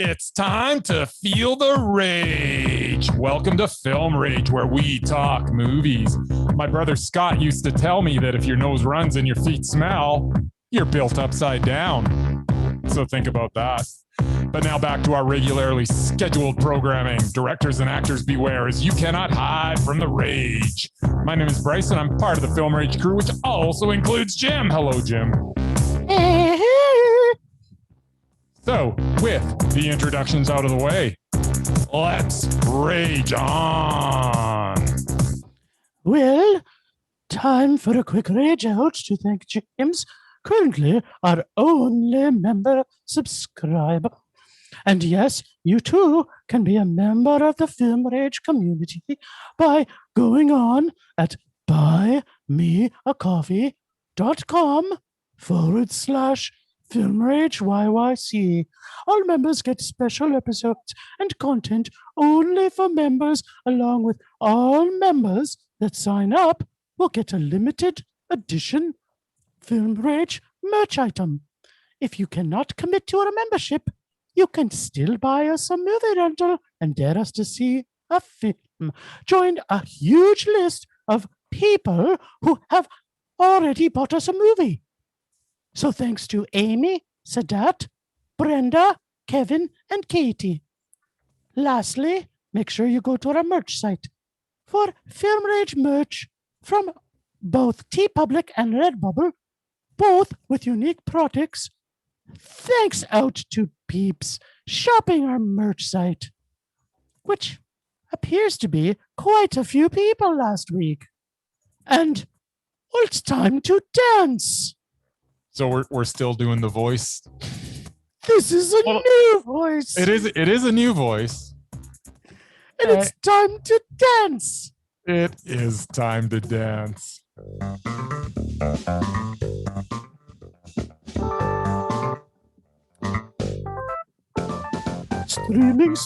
It's time to feel the rage. Welcome to Film Rage, where we talk movies. My brother Scott used to tell me that if your nose runs and your feet smell, you're built upside down. So think about that. But now back to our regularly scheduled programming. Directors and actors beware, as you cannot hide from the rage. My name is Bryce, and I'm part of the Film Rage crew, which also includes Jim. Hello, Jim. So, with the introductions out of the way, let's rage on. Well, time for a quick rage out to thank James, currently our only member subscriber. And yes, you too can be a member of the Film Rage community by going on at buymeacoffee.com/Film Rage YYC. All members get special episodes and content only for members, along with all members that sign up will get a limited edition Film Rage merch item. If you cannot commit to a membership, you can still buy us a movie rental and dare us to see a film. Join a huge list of people who have already bought us a movie. So thanks to Amy, Sadat, Brenda, Kevin, and Katie. Lastly, make sure you go to our merch site for Film Rage merch from both TeePublic and Redbubble, both with unique products. Thanks out to peeps shopping our merch site, which appears to be quite a few people last week. And it's time to dance. So we're still doing the voice. This is a new voice. It is a new voice. And it's time to dance. It is time to dance. Streaming.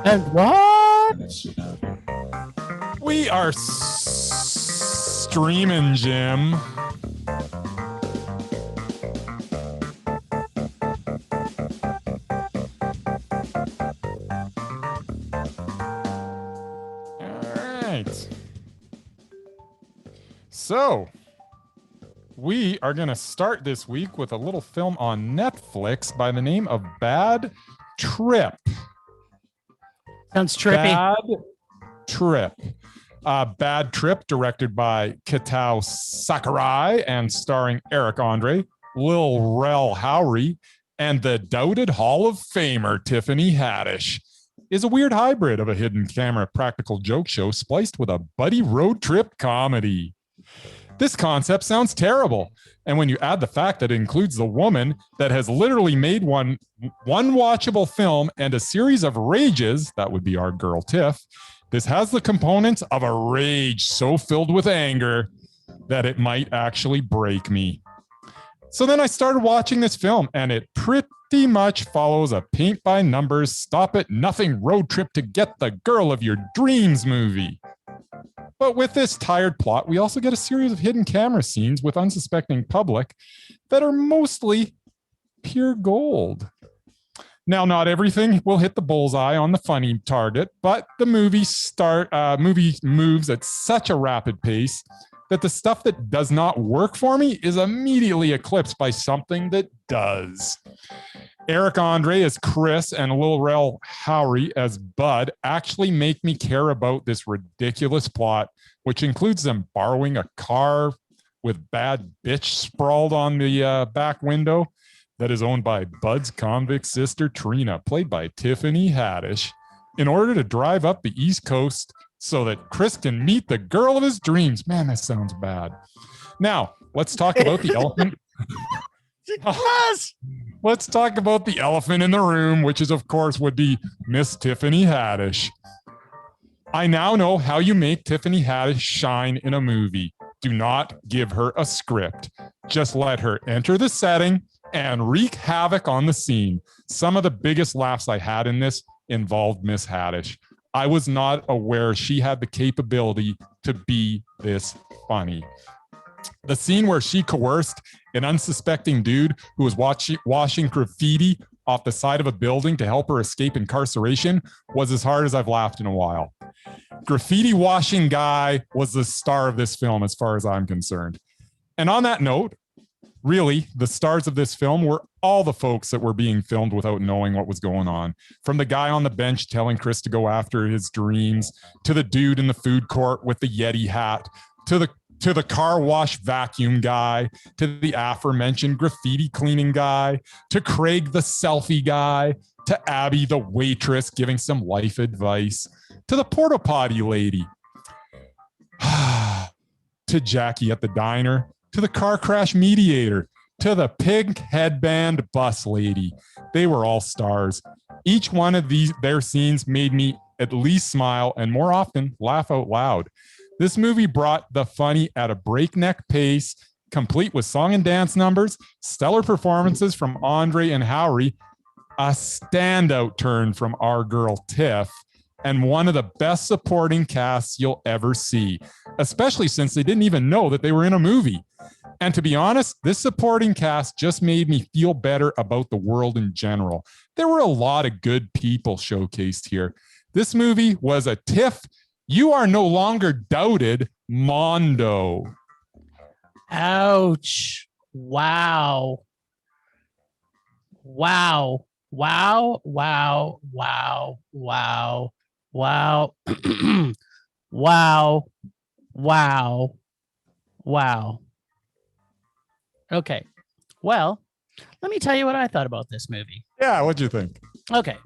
And what? We are streaming, Jim. All right. So, we are going to start this week with a little film on Netflix by the name of Bad Trip. Sounds trippy. Bad Trip, directed by Kitao Sakurai and starring Eric Andre, Lil Rel Howery, and the doubted Hall of Famer Tiffany Haddish, is a weird hybrid of a hidden camera practical joke show spliced with a buddy road trip comedy. This concept sounds terrible. And when you add the fact that it includes the woman that has literally made one watchable film and a series of rages, that would be our girl Tiff, this has the components of a rage so filled with anger that it might actually break me. So then I started watching this film, and it pretty much follows a paint by numbers, stop at nothing road trip to get the girl of your dreams movie. But with this tired plot, we also get a series of hidden camera scenes with unsuspecting public that are mostly pure gold. Now, not everything will hit the bullseye on the funny target, but the movie moves at such a rapid pace that the stuff that does not work for me is immediately eclipsed by something that does. Eric Andre as Chris and Lil Rel Howery as Bud actually make me care about this ridiculous plot, which includes them borrowing a car with bad bitch sprawled on the back window that is owned by Bud's convict sister Trina, played by Tiffany Haddish, in order to drive up the East Coast so that Chris can meet the girl of his dreams. Man, that sounds bad. Now, let's talk about the elephant. Let's talk about the elephant in the room, which is, of course, would be Miss Tiffany Haddish. I now know how you make Tiffany Haddish shine in a movie. Do not give her a script. Just let her enter the setting and wreak havoc on the scene. Some of the biggest laughs I had in this involved Miss Haddish. I was not aware she had the capability to be this funny. The scene where she coerced an unsuspecting dude who was washing graffiti off the side of a building to help her escape incarceration was as hard as I've laughed in a while. Graffiti washing guy was the star of this film as far as I'm concerned. And on that note, really, the stars of this film were all the folks that were being filmed without knowing what was going on. From the guy on the bench telling Chris to go after his dreams, to the dude in the food court with the Yeti hat, to the car wash vacuum guy, to the aforementioned graffiti cleaning guy, to Craig the selfie guy, to Abby the waitress giving some life advice, to the porta potty lady, to Jackie at the diner, to the car crash mediator, to the pink headband bus lady. They were all stars. Each one of their scenes made me at least smile and more often laugh out loud. This movie brought the funny at a breakneck pace, complete with song and dance numbers, stellar performances from Andre and Howery, a standout turn from our girl Tiff, and one of the best supporting casts you'll ever see, especially since they didn't even know that they were in a movie. And to be honest, this supporting cast just made me feel better about the world in general. There were a lot of good people showcased here. This movie was a Tiff, you are no longer doubted, mondo. Ouch. Wow. Wow. Wow. Wow. Wow. Wow. Wow. Wow. Wow. Wow. Okay. Well, let me tell you what I thought about this movie. Yeah, what'd you think? Okay.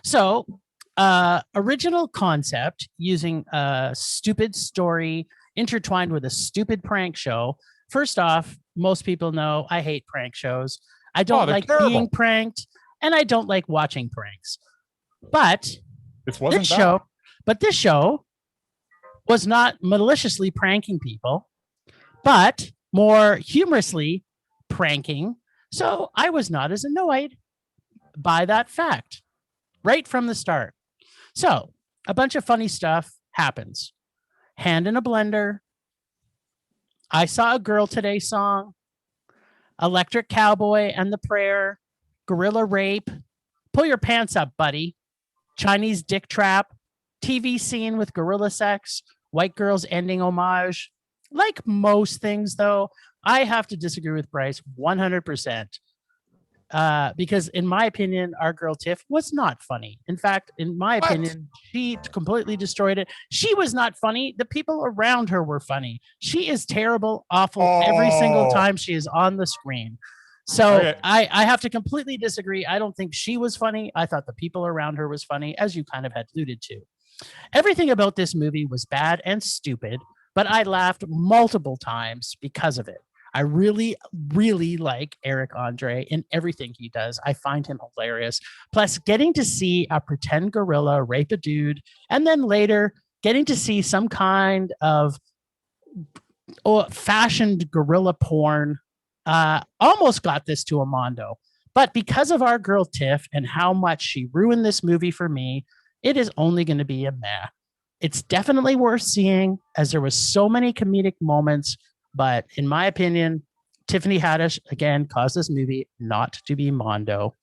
So, original concept using a stupid story intertwined with a stupid prank show. First off, most people know I hate prank shows. I don't like being pranked, and I don't like watching pranks. But this show was not maliciously pranking people, but more humorously pranking. So I was not as annoyed by that fact right from the start. So a bunch of funny stuff happens. Hand in a blender. I Saw a Girl Today song. Electric Cowboy and the Prayer. Gorilla Rape. Pull Your Pants Up, Buddy. Chinese Dick Trap. TV scene with gorilla sex. White Girls Ending homage. Like most things, though, I have to disagree with Bryce 100%. Because in my opinion, our girl Tiff was not funny. In fact, in my opinion, she completely destroyed it. She was not funny. The people around her were funny. She is terrible, awful every single time she is on the screen. So I have to completely disagree. I don't think she was funny. I thought the people around her was funny, as you kind of had alluded to. Everything about this movie was bad and stupid, but I laughed multiple times because of it. I really, really like Eric Andre in everything he does. I find him hilarious. Plus, getting to see a pretend gorilla rape a dude, and then later getting to see some kind of fashioned gorilla porn almost got this to a mondo. But because of our girl Tiff and how much she ruined this movie for me, it is only going to be a meh. It's definitely worth seeing, as there was so many comedic moments. But in my opinion, Tiffany Haddish, again, caused this movie not to be mondo.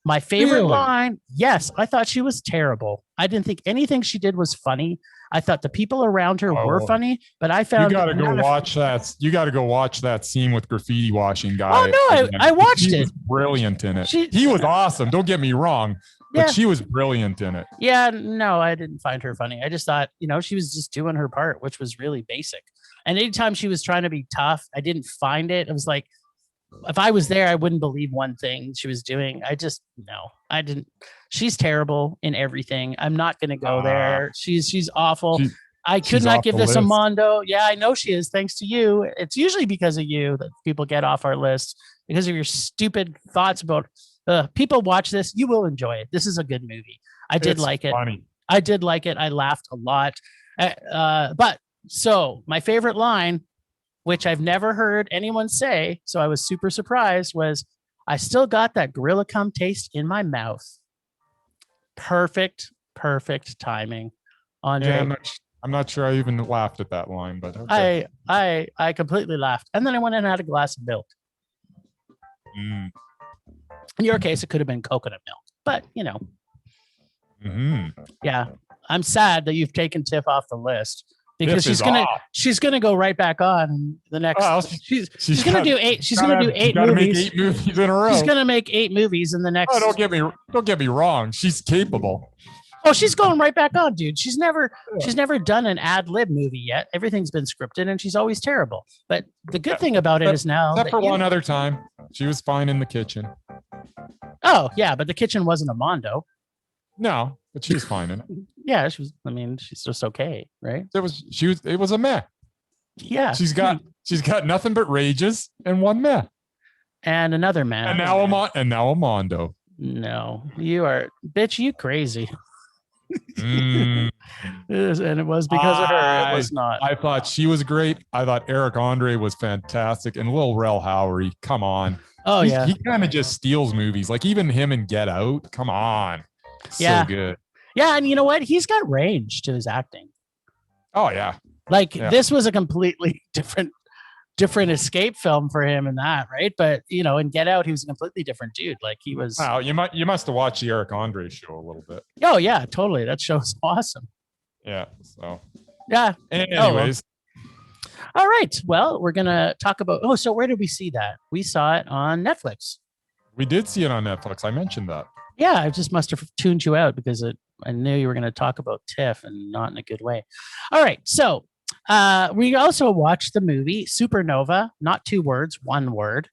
My favorite line, yes, I thought she was terrible. I didn't think anything she did was funny. I thought the people around her were funny, but I found you got to go watch that. You got to go watch that scene with graffiti washing guy. Oh no, I watched it. He was brilliant in it. He was awesome. Don't get me wrong. But she was brilliant in it. Yeah, no, I didn't find her funny. I just thought, she was just doing her part, which was really basic. And anytime she was trying to be tough, I didn't find it. It was like, if I was there, I wouldn't believe one thing she was doing. I didn't. She's terrible in everything. I'm not going to go there. She's awful. I could not give this a mondo. Yeah, I know she is. Thanks to you. It's usually because of you that people get off our list, because of your stupid thoughts about people watch this. You will enjoy it. This is a good movie. I did like it. I did like it. I laughed a lot. But so my favorite line, which I've never heard anyone say, so I was super surprised, was, I still got that gorilla cum taste in my mouth. Perfect timing. Andre, I'm not sure I even laughed at that line, but okay. I completely laughed. And then I went and had a glass of milk. Mm. In your case, it could have been coconut milk, but yeah, I'm sad that you've taken Tiff off the list because she's gonna go right back on the next. Well, she's gonna do 8. She's gonna do 8 movies. Make 8 movies in a row. She's gonna make 8 movies in the next. Oh, don't get me wrong. She's capable. Oh, she's going right back on, dude. She's never done an ad lib movie yet. Everything's been scripted, and she's always terrible. But the good thing about it is now, except for one other time, she was fine in the kitchen. Oh yeah, but the kitchen wasn't a Mondo. No, but she was fine in it. Yeah, she was. I mean, she's just okay, right? It was a meh. Yeah, she's got nothing but rages and one meh, and another meh, and now a Mondo. No, you are, bitch. You crazy. And it was because of her. It was not. I thought she was great. I thought Eric Andre was fantastic, and Lil Rel Howery. Come on. Oh yeah, he kind of just steals movies. Like even him in Get Out. Come on. Yeah. So good. Yeah, and you know what? He's got range to his acting. Oh yeah. This was a completely different escape film for him in that, right? But in Get Out, he was a completely different dude. Like he was. Wow, you must have watched the Eric Andre show a little bit. Oh yeah, totally. That show's awesome. Yeah. So. Yeah. Anyways. All right. Well, we're gonna talk about. Oh, so where did we see that? We saw it on Netflix. We did see it on Netflix. I mentioned that. Yeah, I just must have tuned you out because I knew you were going to talk about Tiff and not in a good way. All right. So we also watched the movie Supernova, not 2 words, 1 word,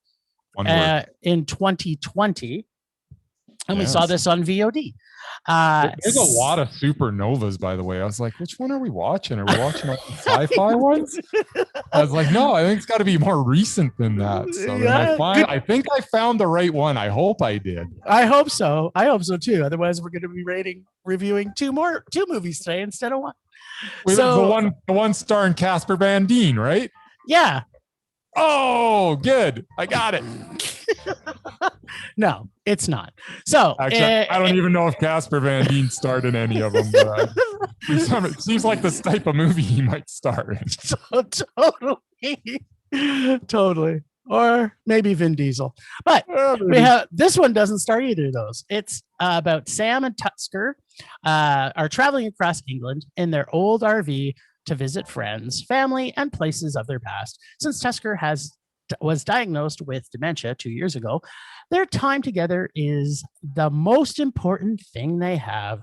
in 2020. And we saw this on VOD. There's a lot of supernovas, by the way. I was like, which one are we watching? Are we watching like the sci-fi ones? I was like, no, I think it's got to be more recent than that. So yeah, I think I found the right one. I hope I did. I hope so. I hope so too. Otherwise, we're going to be reviewing 2 movies today instead of 1. So the one starring Casper Van Dien, right? Yeah. Oh, good. I got it. No, it's not. So actually, I don't even know if Casper Van Dien starred in any of them. But it seems like this type of movie he might star in. So, totally. Or maybe Vin Diesel. But this one doesn't star either of those. It's about Sam and Tusker are traveling across England in their old RV to visit friends, family, and places of their past. Since Tusker was diagnosed with dementia 2 years ago, their time together is the most important thing they have.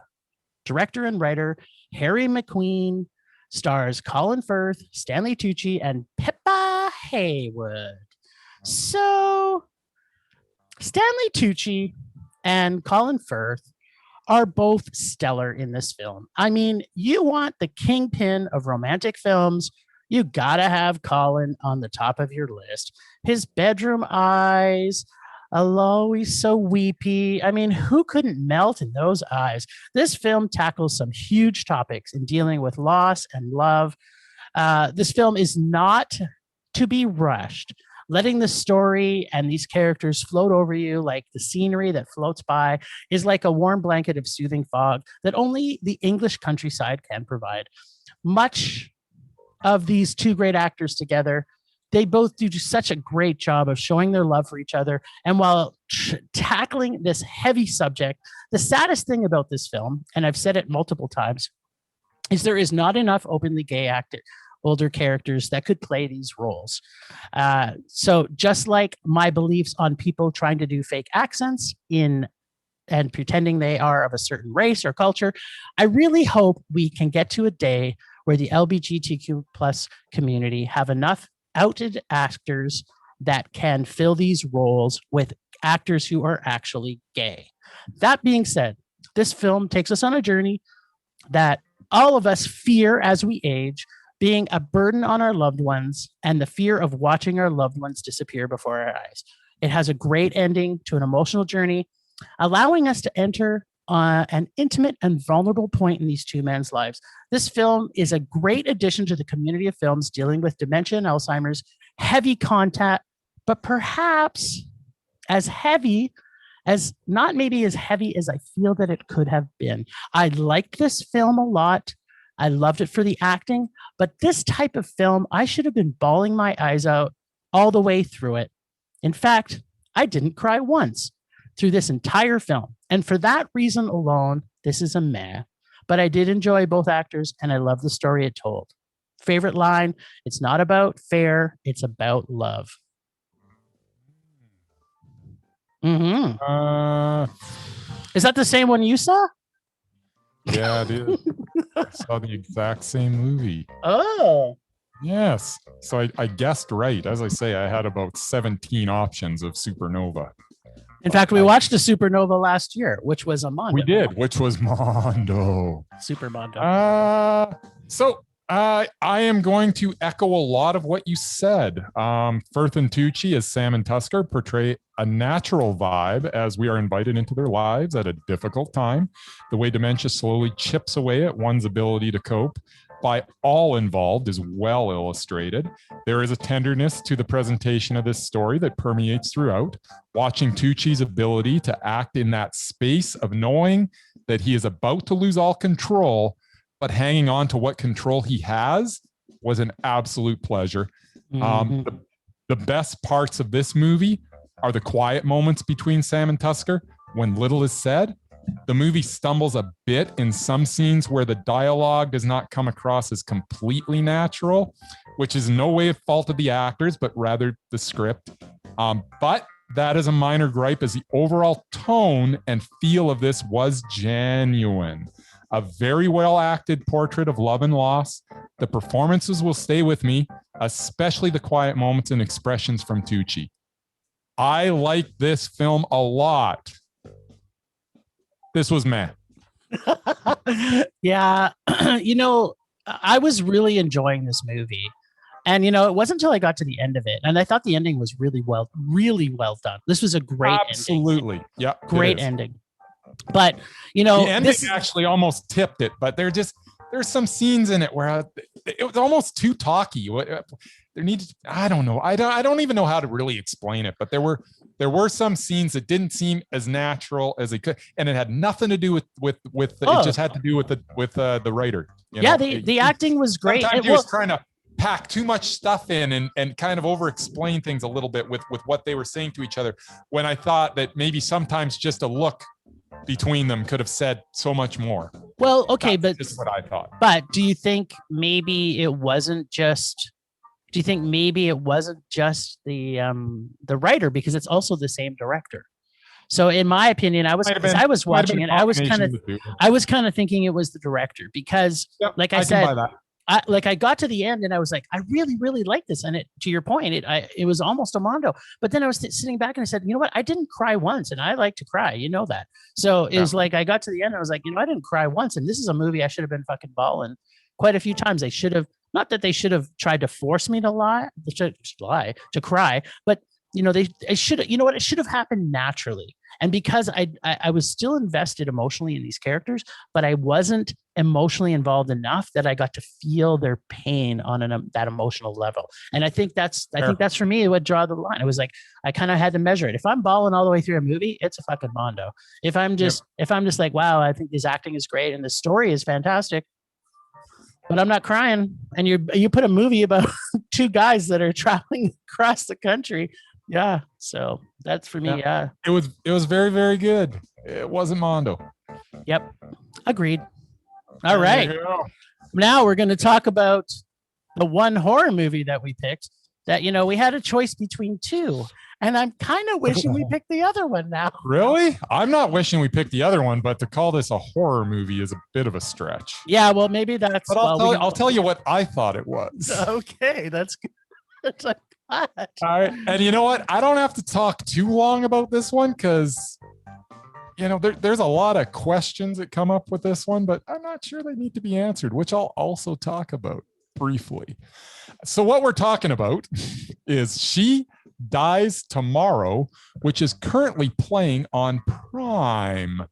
Director and writer Harry McQueen stars Colin Firth, Stanley Tucci, and Pippa Haywood. So Stanley Tucci and Colin Firth are both stellar in this film. I mean, you want the kingpin of romantic films, you gotta have Colin on the top of your list. His bedroom eyes, hello, he's so weepy. I mean, who couldn't melt in those eyes? This film tackles some huge topics in dealing with loss and love. This film is not to be rushed. Letting the story and these characters float over you like the scenery that floats by is like a warm blanket of soothing fog that only the English countryside can provide. Much of these 2 great actors together, they both do such a great job of showing their love for each other. And while tackling this heavy subject, the saddest thing about this film, and I've said it multiple times, is there is not enough openly gay older characters that could play these roles. So just like my beliefs on people trying to do fake accents and pretending they are of a certain race or culture, I really hope we can get to a day where the LBGTQ plus community have enough outed actors that can fill these roles with actors who are actually gay. That being said, this film takes us on a journey that all of us fear as we age, being a burden on our loved ones and the fear of watching our loved ones disappear before our eyes. It has a great ending to an emotional journey, allowing us to enter an intimate and vulnerable point in these 2 men's lives. This film is a great addition to the community of films dealing with dementia and Alzheimer's, heavy content, but perhaps not maybe as heavy as I feel that it could have been. I liked this film a lot. I loved it for the acting, but this type of film, I should have been bawling my eyes out all the way through it. In fact, I didn't cry once through this entire film. And for that reason alone, this is a meh. But I did enjoy both actors and I love the story it told. Favorite line, it's not about fair, it's about love. Is that the same one you saw? Yeah, it is. I saw the exact same movie. Oh. Yes. So I guessed right. As I say, I had about 17 options of Supernova. In fact, we watched a Supernova last year, which was a Mondo. We did, which was Mondo. Super Mondo. So I am going to echo a lot of what you said. Firth and Tucci as Sam and Tusker portray a natural vibe as we are invited into their lives at a difficult time. The way dementia slowly chips away at one's ability to cope by all involved is well illustrated. There is a tenderness to the presentation of this story that permeates throughout. Watching Tucci's ability to act in that space of knowing that he is about to lose all control, but hanging on to what control he has was an absolute pleasure. The best parts of this movie are the quiet moments between Sam and Tusker when little is said. The movie stumbles a bit in some scenes where the dialogue does not come across as completely natural, which is no way a fault of the actors, but rather the script. But that is a minor gripe, as the overall tone and feel of this was genuine. A very well acted portrait of love and loss. The performances will stay with me, especially the quiet moments and expressions from Tucci. I like this film a lot. This was meh. Yeah. I was really enjoying this movie. And, it wasn't until I got to the end of it. And I thought the ending was really well done. This was a great Absolutely. ending. Yeah. Great ending. But, the ending actually almost tipped it, but there's some scenes in it where it was almost too talky. There needed, I don't know. I don't even know how to really explain it, but there were some scenes that didn't seem as natural as they could, and it had nothing to do with it just had to do with the writer. The acting was great. Sometimes he was trying to pack too much stuff in and kind of over explain things a little bit with what they were saying to each other, when I thought that maybe sometimes just a look between them could have said so much more. Well, okay, That's but just what I thought. But do you think maybe it wasn't just the writer, because it's also the same director? So in my opinion, I was watching it, I was kind of thinking it was the director, because like I said, I got to the end and I was like, I really, really like this. And to your point, it was almost a Mondo. But then I was sitting back and I said, you know what? I didn't cry once, and I like to cry. You know that. So it was like I got to the end. And I was like, I didn't cry once. And this is a movie I should have been fucking bawling quite a few times. They should have, not that they should have tried to force me to cry, but it should have, it should have happened naturally. And because I was still invested emotionally in these characters, but I wasn't emotionally involved enough that I got to feel their pain on that emotional level. And I think that's for me what draw the line. It was like, I kind of had to measure it. If I'm bawling all the way through a movie, it's a fucking Mondo. If I'm just like, wow, I think this acting is great and the story is fantastic, but I'm not crying, and you put a movie about two guys that are traveling across the country. Yeah. So that's for me. Yeah. It was very, very good. It wasn't Mondo. Yep. Agreed. All right. Now we're going to talk about the one horror movie that we picked that, we had a choice between two, and I'm kind of wishing we picked the other one now. Really? I'm not wishing we picked the other one, but to call this a horror movie is a bit of a stretch. Yeah. Well, maybe that's, but I'll tell you what I thought it was. Okay. That's good. All right. And you know what? I don't have to talk too long about this one, because there's a lot of questions that come up with this one, but I'm not sure they need to be answered, which I'll also talk about briefly. So what we're talking about is She Dies Tomorrow, which is currently playing on Prime.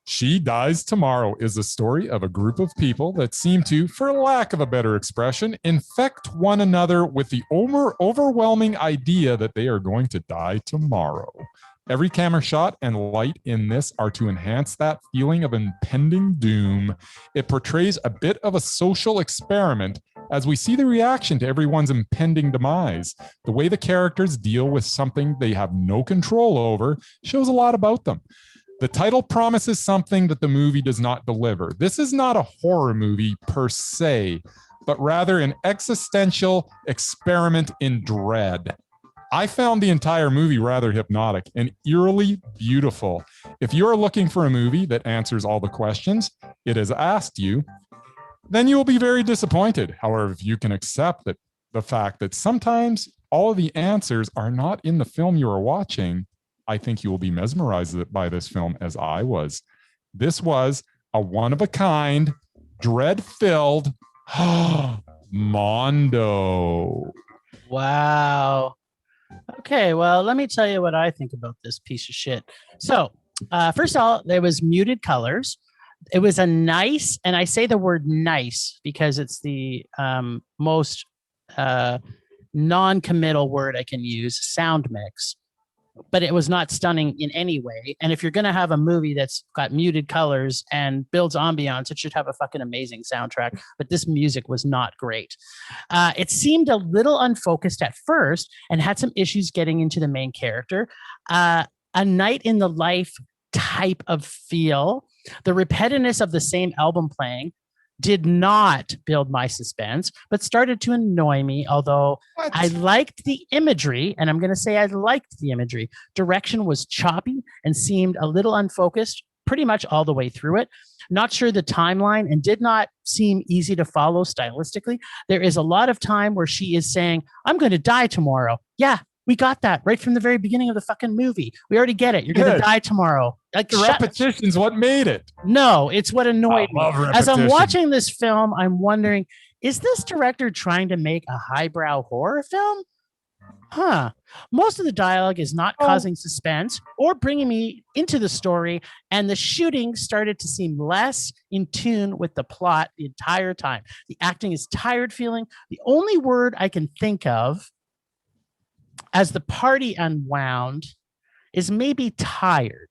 She Dies Tomorrow is the story of a group of people that seem to, for lack of a better expression, infect one another with the overwhelming idea that they are going to die tomorrow. Every camera shot and light in this are to enhance that feeling of impending doom. It portrays a bit of a social experiment as we see the reaction to everyone's impending demise. The way the characters deal with something they have no control over shows a lot about them. The title promises something that the movie does not deliver. This is not a horror movie per se, but rather an existential experiment in dread. I found the entire movie rather hypnotic and eerily beautiful. If you are looking for a movie that answers all the questions it has asked you, then you will be very disappointed. However, if you can accept that the fact that sometimes all of the answers are not in the film you are watching, I think you will be mesmerized by this film as I was. This was a one-of-a-kind, dread-filled Mondo. Wow. Okay, well, let me tell you what I think about this piece of shit. So, first of all, there was muted colors. It was a nice, and I say the word nice because it's the most non-committal word I can use, sound mix. But it was not stunning in any way. And if you're going to have a movie that's got muted colors and builds ambiance, it should have a fucking amazing soundtrack. But this music was not great. It seemed a little unfocused at first and had some issues getting into the main character. A night in the life type of feel. The repetitiveness of the same album playing did not build my suspense, but started to annoy me. Although I liked the imagery, and I'm going to say I liked the imagery. Direction was choppy and seemed a little unfocused pretty much all the way through it. Not sure the timeline and did not seem easy to follow stylistically. There is a lot of time where she is saying, I'm going to die tomorrow. Yeah, we got that right from the very beginning of the fucking movie. We already get it. You're going to die tomorrow. Like, the repetition's what made it. No, it's what annoyed me. As I'm watching this film, I'm wondering, is this director trying to make a highbrow horror film? Most of the dialogue is not causing suspense or bringing me into the story, and the shooting started to seem less in tune with the plot the entire time. The acting is tired feeling. The only word I can think of as the party unwound is maybe tired.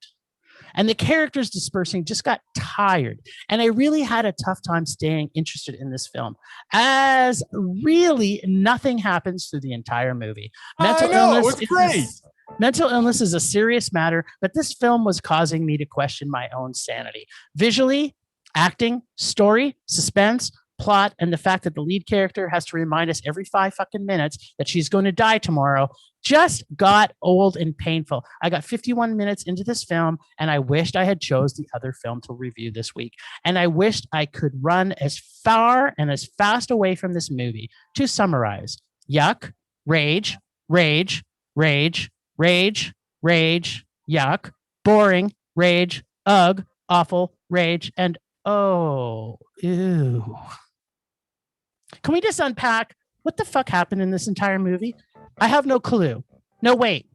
And the characters dispersing just got tired. And I really had a tough time staying interested in this film, as really nothing happens through the entire movie. Mental illness is a serious matter, but this film was causing me to question my own sanity. Visually, acting, story, suspense, plot, and the fact that the lead character has to remind us every 5 fucking minutes that she's going to die tomorrow just got old and painful. I got 51 minutes into this film, and I wished I had chose the other film to review this week. And I wished I could run as far and as fast away from this movie. To summarize, yuck, rage, rage, rage, rage, rage, yuck, boring, rage, ugh, awful, rage, and oh, ew. Can we just unpack what the fuck happened in this entire movie? I have no clue. No, wait.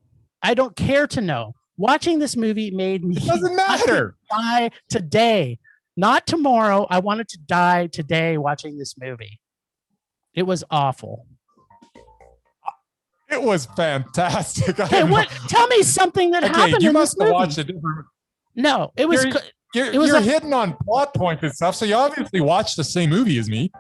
I don't care to know. Watching this movie made me... It doesn't matter. Die today. Not tomorrow. I wanted to die today watching this movie. It was awful. It was fantastic. Hey, what? Tell me something that happened in this movie. You must have watched a different... No, it was... You're hitting on plot points and stuff, so you obviously watched the same movie as me.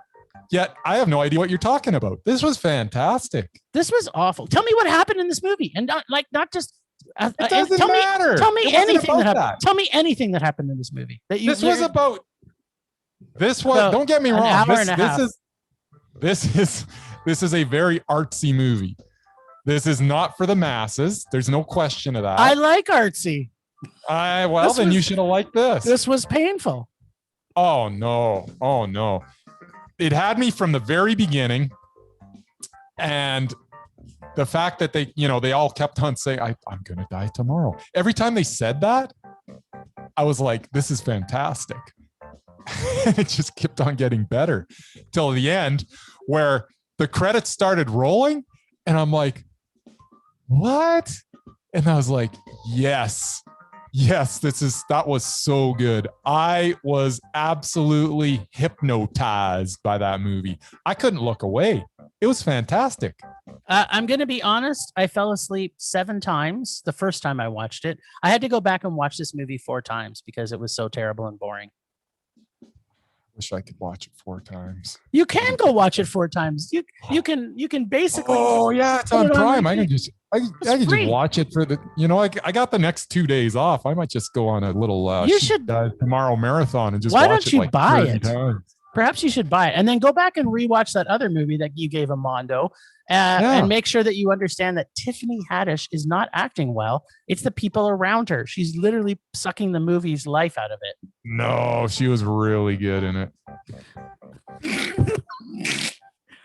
Yet I have no idea what you're talking about. This was fantastic. This was awful. Tell me what happened in this movie, and not just. It doesn't matter. Tell me anything that happened. Tell me anything that happened in this movie. This was. Don't get me wrong. This is a very artsy movie. This is not for the masses. There's no question of that. I like artsy. You should have liked this. This was painful. Oh no. It had me from the very beginning, and the fact that they all kept on saying, I'm going to die tomorrow. Every time they said that, I was like, this is fantastic. And it just kept on getting better till the end where the credits started rolling, and I'm like, what? And I was like, yes, that was so good. I was absolutely hypnotized by that movie. I couldn't look away. It was fantastic. I'm going to be honest. I fell asleep 7 times the first time I watched it. I had to go back and watch this movie 4 times because it was so terrible and boring. Wish I could watch it 4 times. You can go watch it 4 times. You can basically. Oh yeah, it's on Prime. I can just watch it for the. I got the next 2 days off. I might just go on a little. You should tomorrow marathon and just. Why watch don't you like buy it? Times. Perhaps you should buy it and then go back and rewatch that other movie that you gave a Mondo and make sure that you understand that Tiffany Haddish is not acting well. It's the people around her. She's literally sucking the movie's life out of it. No, she was really good in it.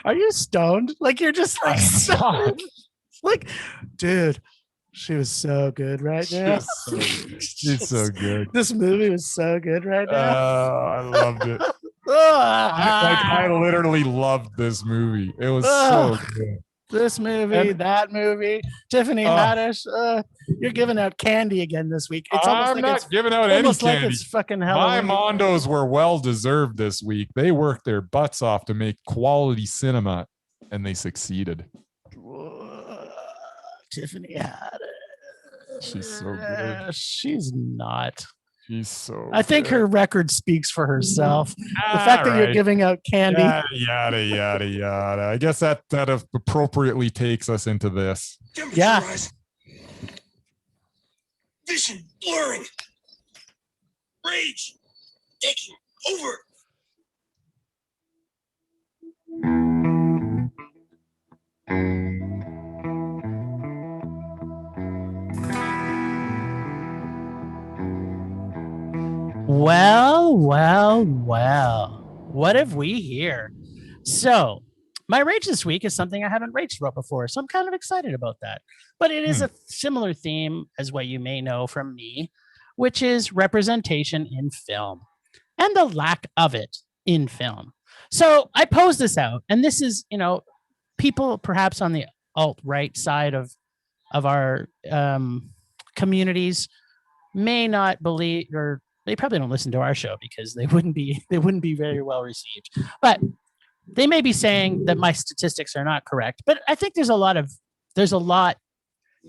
Are you stoned? Like you're just like stoned. Like, dude, she was so good right now. She's so good. This movie was so good right now. I loved it. I literally loved this movie. It was so good. This movie, that movie, Tiffany Haddish. You're giving out candy again this week. It's I'm not giving out any candy. Like it's fucking Halloween. My Mondos were well deserved this week. They worked their butts off to make quality cinema, and they succeeded. Tiffany Haddish. She's so good. She's not. She's so I think her record speaks for herself. The fact that you're giving out candy. Yada, yada. I guess that appropriately takes us into this. Yeah. Vision blurring. Rage taking over. Well. What have we here? So, my rage this week is something I haven't raged about before, so I'm kind of excited about that. But it is a similar theme as what you may know from me, which is representation in film and the lack of it in film. So, I posed this out, and this is, people perhaps on the alt-right side of our communities may not believe, or they probably don't listen to our show because they wouldn't be very well received. But they may be saying that my statistics are not correct. But I think there's a lot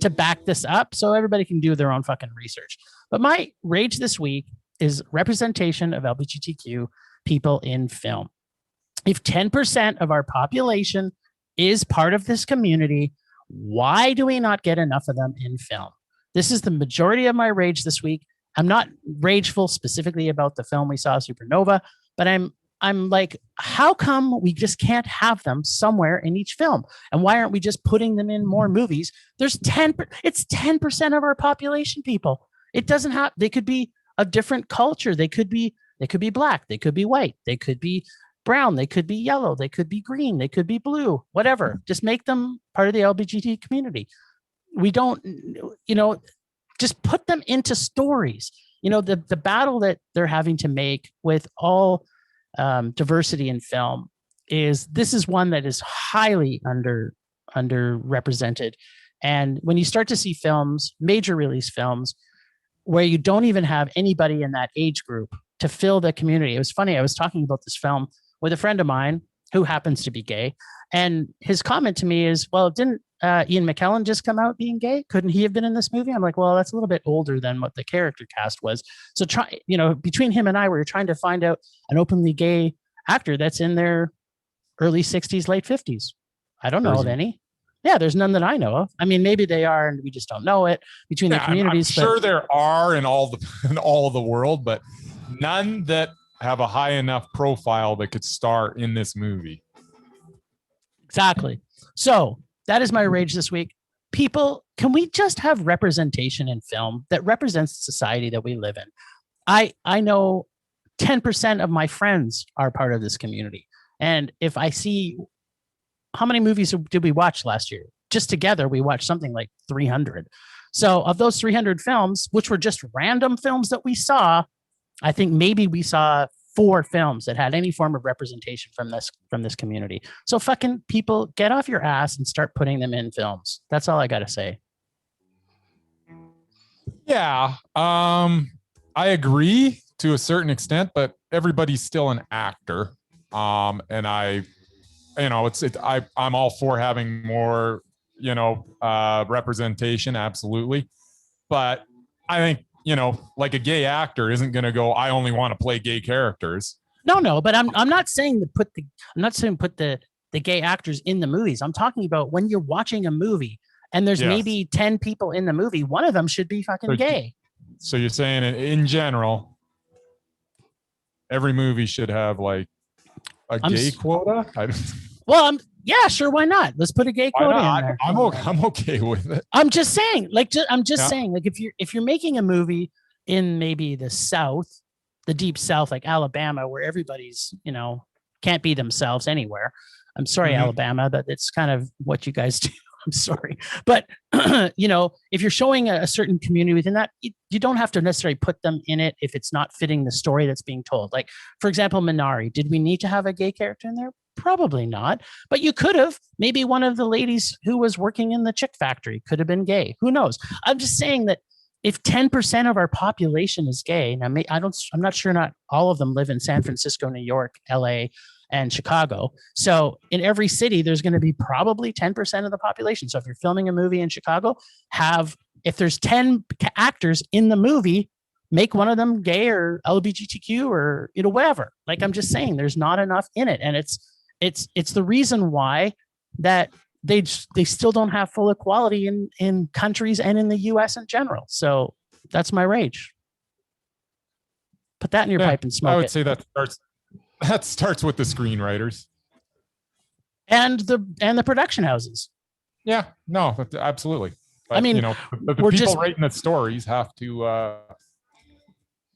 to back this up, so everybody can do their own fucking research. But my rage this week is representation of LBGTQ people in film. If 10% of our population is part of this community, why do we not get enough of them in film? This is the majority of my rage this week. I'm not rageful specifically about the film we saw, Supernova, but I'm like, how come we just can't have them somewhere in each film? And why aren't we just putting them in more movies? It's 10% of our population, people. It doesn't have, they could be a different culture. They could be black. They could be white. They could be brown. They could be yellow. They could be green. They could be blue, whatever. Just make them part of the LGBT community. We don't, just put them into stories. The battle that they're having to make with all diversity in film this is one that is highly underrepresented. And when you start to see films, major release films, where you don't even have anybody in that age group to fill the community. It was funny. I was talking about this film with a friend of mine who happens to be gay. And his comment to me is, well, didn't Ian McKellen just come out being gay? Couldn't he have been in this movie? I'm like, well, that's a little bit older than what the character cast was. So between him and I, we were trying to find out an openly gay actor that's in their early 60s, late 50s. I don't know of any. Yeah, there's none that I know of. I mean, maybe they are, and we just don't know it between the communities. I'm sure there are in all the world, but none that have a high enough profile that could star in this movie. Exactly. So that is my rage this week. People, can we just have representation in film that represents the society that we live in? I know 10% of my friends are part of this community. And if I see, how many movies did we watch last year? Just together, we watched something like 300. So of those 300 films, which were just random films that we saw, I think maybe we saw 4 films that had any form of representation from this community. So fucking people, get off your ass and start putting them in films. That's all I got to say. Yeah. I agree to a certain extent, but everybody's still an actor. And I'm all for having more, representation. Absolutely. But I think, like a gay actor isn't going to go, I only want to play gay characters. No, but I'm not saying put the gay actors in the movies. I'm talking about when you're watching a movie and there's maybe 10 people in the movie, one of them should be fucking gay. So you're saying in general, every movie should have like a gay quota? Yeah, sure. Why not? Let's put a gay quota in there. I'm okay with it. I'm just saying, like, if you're making a movie in maybe the South, the deep South, like Alabama, where everybody's, can't be themselves anywhere. I'm sorry, Alabama, but it's kind of what you guys do. I'm sorry. But, if you're showing a certain community within that, you don't have to necessarily put them in it if it's not fitting the story that's being told. Like, for example, Minari, did we need to have a gay character in there? Probably not. But you could have. Maybe one of the ladies who was working in the chick factory could have been gay. Who knows? I'm just saying that if 10% of our population is gay, now I'm not sure not all of them live in San Francisco, New York, LA, and Chicago. So in every city, there's going to be probably 10% of the population. So if you're filming a movie in Chicago, if there's 10 actors in the movie, make one of them gay or LBGTQ or, whatever. Like, I'm just saying there's not enough in it. And it's the reason why that they still don't have full equality in countries and in the US in general. So that's my rage. Put that in your pipe and smoke it. I would say that starts with the screenwriters and the production houses. Yeah, no, absolutely. But, I mean, the people writing the stories have to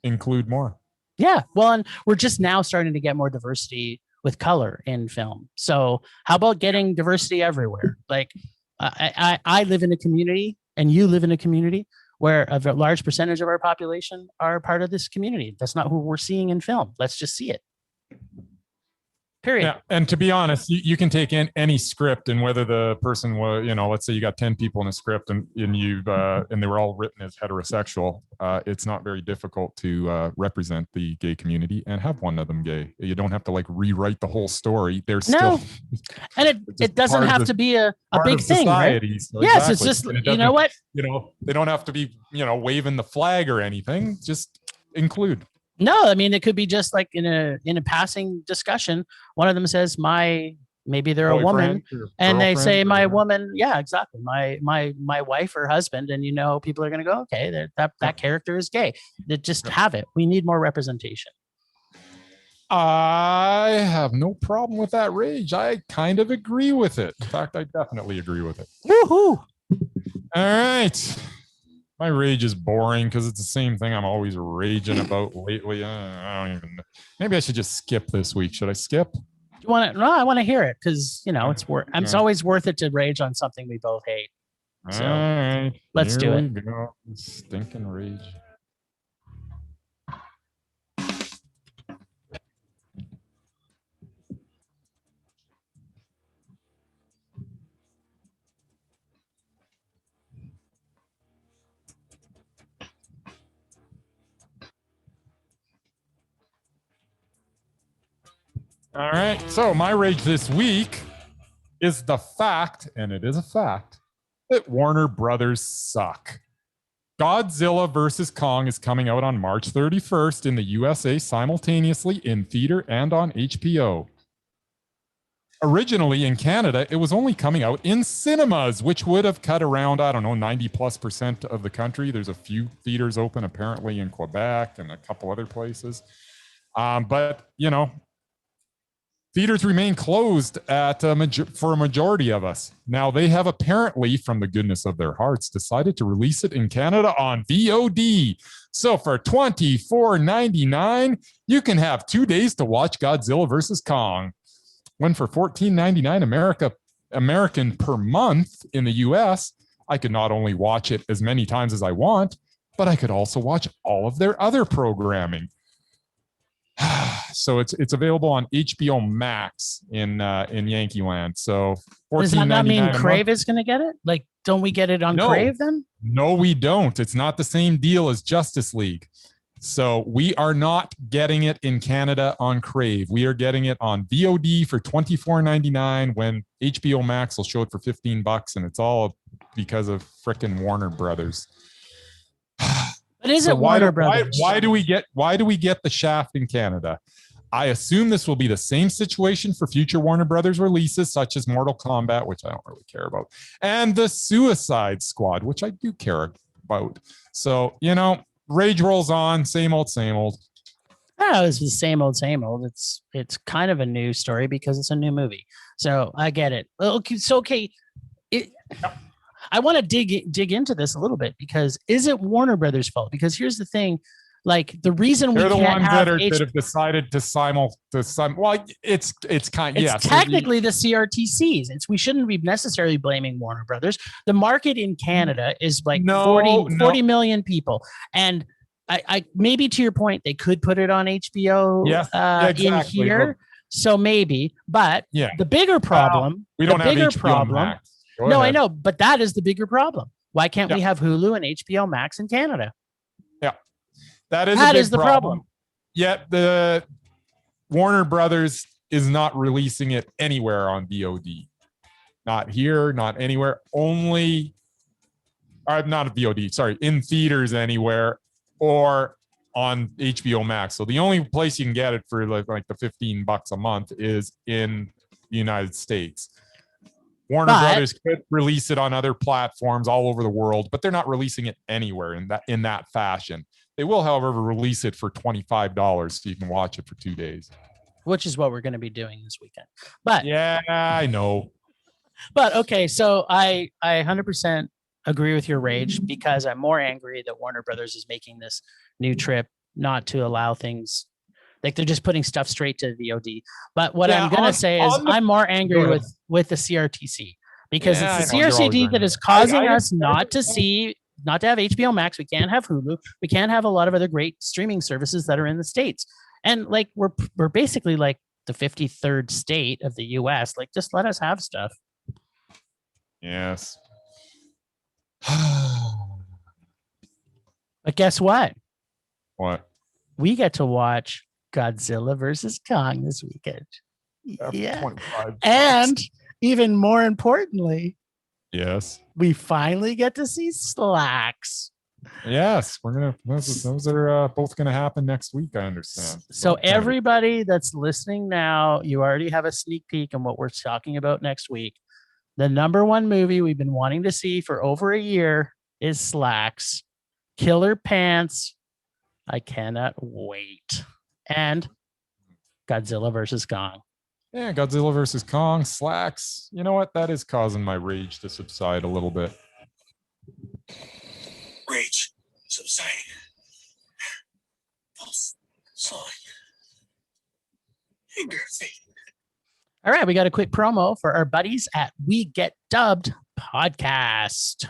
include more. Yeah, well, and we're just now starting to get more diversity with color in film. So how about getting diversity everywhere? Like, I live in a community and you live in a community where a large percentage of our population are part of this community. That's not who we're seeing in film. Let's just see it. Period. Yeah, and to be honest, you can take in any script, and whether the person was, let's say you got 10 people in a script, and they were all written as heterosexual. It's not very difficult to represent the gay community and have one of them gay. You don't have to like rewrite the whole story. There's still, and it doesn't have to be a big thing, right? So yes, exactly. It's just what they don't have to be waving the flag or anything. Just include. No, I mean, it could be just like in a passing discussion. One of them says, maybe they're a woman, and they say my woman. Yeah, exactly. My wife or husband. And, people are going to go, okay, that character is gay. Just have it. We need more representation. I have no problem with that rage. I kind of agree with it. In fact, I definitely agree with it. Woohoo. All right. My rage is boring because it's the same thing I'm always raging about lately. I don't even know. Maybe I should just skip this week. Should I skip? You want to? No, I want to hear it because it's worth. It's always worth it to rage on something we both hate. So all right, let's do it. Go. Stinking rage. All right. So my rage this week is the fact, and it is a fact, that Warner Brothers suck. Godzilla vs. Kong is coming out on March 31st in the USA simultaneously in theater and on HBO. Originally in Canada, it was only coming out in cinemas, which would have cut around, 90+% of the country. There's a few theaters open apparently in Quebec and a couple other places. But theaters remain closed for a majority of us. Now, they have apparently, from the goodness of their hearts, decided to release it in Canada on VOD. So for $24.99, you can have 2 days to watch Godzilla vs. Kong. When for $14.99 American per month in the US, I could not only watch it as many times as I want, but I could also watch all of their other programming. So it's available on HBO Max in Yankee Land. So does that not mean Crave is going to get it? Like, don't we get it on Crave then? No, we don't. It's not the same deal as Justice League. So we are not getting it in Canada on Crave. We are getting it on VOD for $24.99 when HBO Max will show it for $15, and it's all because of frickin' Warner Brothers. But is it Warner Brothers? Why do we get the Shaft in Canada? I assume this will be the same situation for future Warner Brothers releases, such as Mortal Kombat, which I don't really care about, and the Suicide Squad, which I do care about. So, rage rolls on, same old, same old. Oh, it's the same old, same old. It's kind of a new story because it's a new movie. So I get it. Okay, so I want to dig into this a little bit because is it Warner Brothers' fault? Because here's the thing. Like the reason they're we the can't ones have that have decided to well, it's kind of technically the CRTCs. We shouldn't be necessarily blaming Warner Brothers. The market in Canada is like 40 million people, and I maybe to your point they could put it on HBO exactly. in here, so maybe. But the bigger problem, we don't have HBO Max. No, I know, but that is the bigger problem. Why can't we have Hulu and HBO Max in Canada? That is the problem. Yet the Warner Brothers is not releasing it anywhere on VOD. Not here, not anywhere. Only, not VOD, sorry, in theaters anywhere or on HBO Max. So the only place you can get it for like the $15 a month is in the United States. Warner Brothers could release it on other platforms all over the world, but they're not releasing it anywhere in that fashion. They will, however, release it for $25 so you can watch it for 2 days. Which is what we're going to be doing this weekend. But yeah, I know. But okay, so I 100% agree with your rage because I'm more angry that Warner Brothers is making this new trip not to allow things like they're just putting stuff straight to VOD. But what I'm going to say is I'm more angry with the CRTC because it's the CRTC that is causing us not to have HBO Max. We can't have Hulu. We can't have a lot of other great streaming services that are in the States. And like, we're basically like the 53rd state of the US. Like, just let us have stuff. Yes. But guess what? What? We get to watch Godzilla versus Kong this weekend. Yeah. And even more importantly, yes, we finally get to see Slacks. Yes, those are both gonna happen next week, I understand. So everybody that's listening now, you already have a sneak peek on what we're talking about next week. The number one movie we've been wanting to see for over a year is Slacks. Killer Pants. I cannot wait. And Godzilla versus Kong. Yeah, Godzilla versus Kong, Slacks. You know what? That is causing my rage to subside a little bit. Rage subsiding. Pulse slowing. Anger fading. All right, we got a quick promo for our buddies at We Get Dubbed podcast.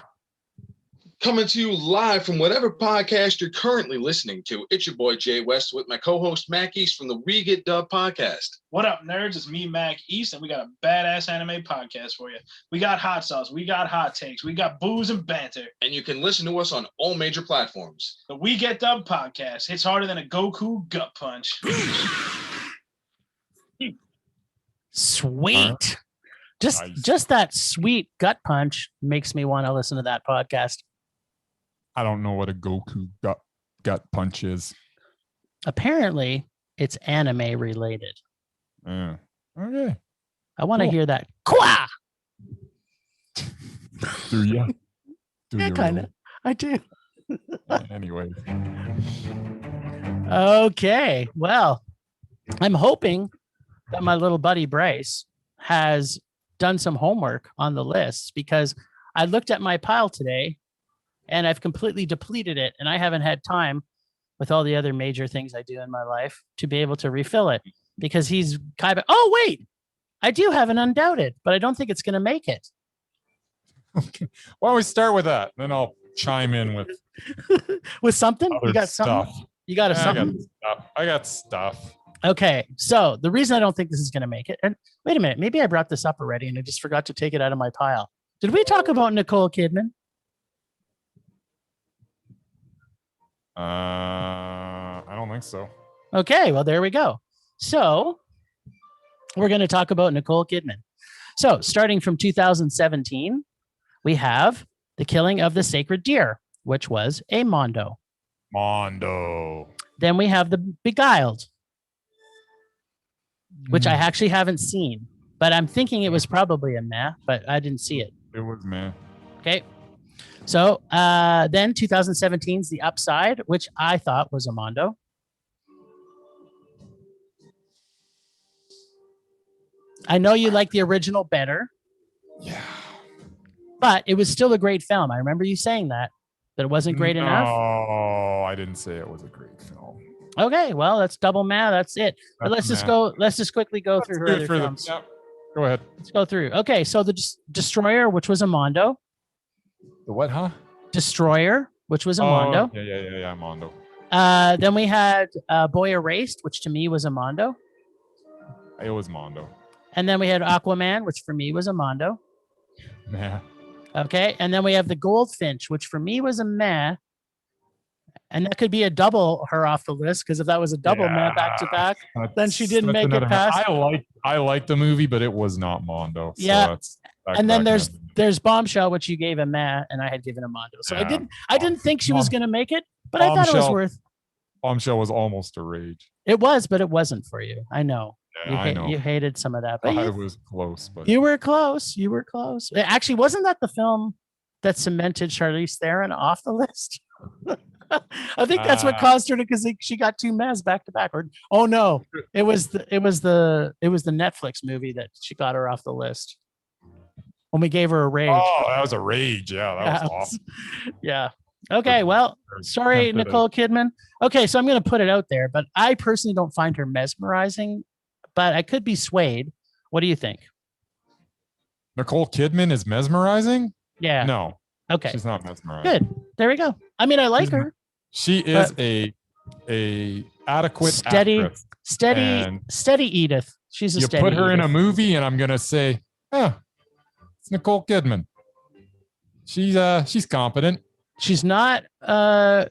Coming to you live from whatever podcast you're currently listening to. It's your boy Jay West with my co-host Mac East from the We Get Dubbed podcast. What up, nerds? It's me, Mac East, and we got a badass anime podcast for you. We got hot sauce, we got hot takes, we got booze and banter. And you can listen to us on all major platforms. The We Get Dubbed podcast hits harder than a Goku gut punch. Sweet. Just that sweet gut punch makes me want to listen to that podcast. I don't know what a Goku gut punch is. Apparently, it's anime related. Okay. I want to hear that. Qua! Do you? Yeah, kind of. I do. Anyway. Okay. Well, I'm hoping that my little buddy Bryce has done some homework on the lists because I looked at my pile today and I've completely depleted it and I haven't had time with all the other major things I do in my life to be able to refill it because he's kind of, oh, wait, I do have an Undoubted, but I don't think it's going to make it. Okay. Why don't we start with that? Then I'll chime in with with something. You got stuff. something? You got something? I got stuff. Okay, so the reason I don't think this is going to make it, and wait a minute, maybe I brought this up already and I just forgot to take it out of my pile. Did we talk about Nicole Kidman? don't think so. Okay, well, there we go. So we're going to talk about Nicole Kidman. So starting from 2017, we have The Killing of the Sacred Deer, which was a Mondo. Mondo. Then we have The Beguiled, which I actually haven't seen, but I'm thinking it was probably a meh, but I didn't see it. It was man. Okay. So then 2017's The Upside, which I thought was a Mondo. I know you like the original better. Yeah. But it was still a great film. I remember you saying that it wasn't great enough. No, I didn't say it was a great film. Okay, well, that's double mad. That's it. But let's just go. Let's just quickly go through her other films. Go ahead. Let's go through. Okay, so The Destroyer, which was a Mondo. The what, huh? Destroyer, which was a Mondo. Yeah, Mondo. Then we had Boy Erased, which to me was a Mondo. It was Mondo. And then we had Aquaman, which for me was a Mondo. Meh. Okay, and then we have The Goldfinch, which for me was a meh. And that could be a double her off the list, because if that was a double meh back to back, then she didn't make it past. I like the movie, but it was not Mondo. So yeah. And then there's Bombshell, which you gave a meh, and I had given a Mondo. So I didn't think she was gonna make it, but I thought it was worth. Bombshell was almost a rage. It was, but it wasn't for you. I know. Yeah, I know. You hated some of that, but I was close. But you were close. You were close. Actually, wasn't that the film that cemented Charlize Theron off the list? I think that's what caused her to, because she got two mehs back to back. Or oh no, it was the Netflix movie that she got her off the list when we gave her a rage. Oh, that was a rage. Yeah, that was awesome. Yeah. Okay. Well, sorry, Nicole Kidman. Okay, so I'm going to put it out there, but I personally don't find her mesmerizing, but I could be swayed. What do you think? Nicole Kidman is mesmerizing? Yeah. No. Okay. She's not mesmerizing. Good. There we go. I mean, I like her. She is a adequate actress. Steady Edith. She's a you steady put her Edith. in a movie and I'm going to say, it's Nicole Kidman. She's competent. She's not a